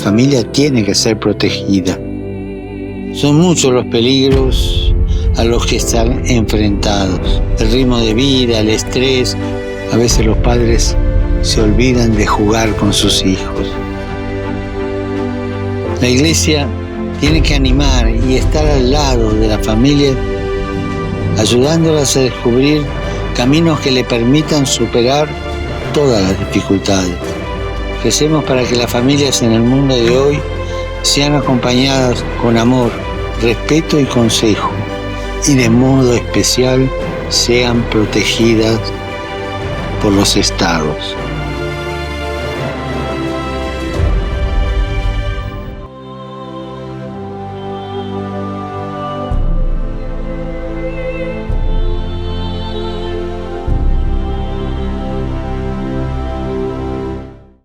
familia tiene que ser protegida. Son muchos los peligros a los que están enfrentados. El ritmo de vida, el estrés. A veces los padres se olvidan de jugar con sus hijos. La iglesia tiene que animar y estar al lado de la familia, ayudándolas a descubrir caminos que le permitan superar todas las dificultades. Recemos para que las familias en el mundo de hoy sean acompañadas con amor, respeto y consejo, y de modo especial sean protegidas por los estados.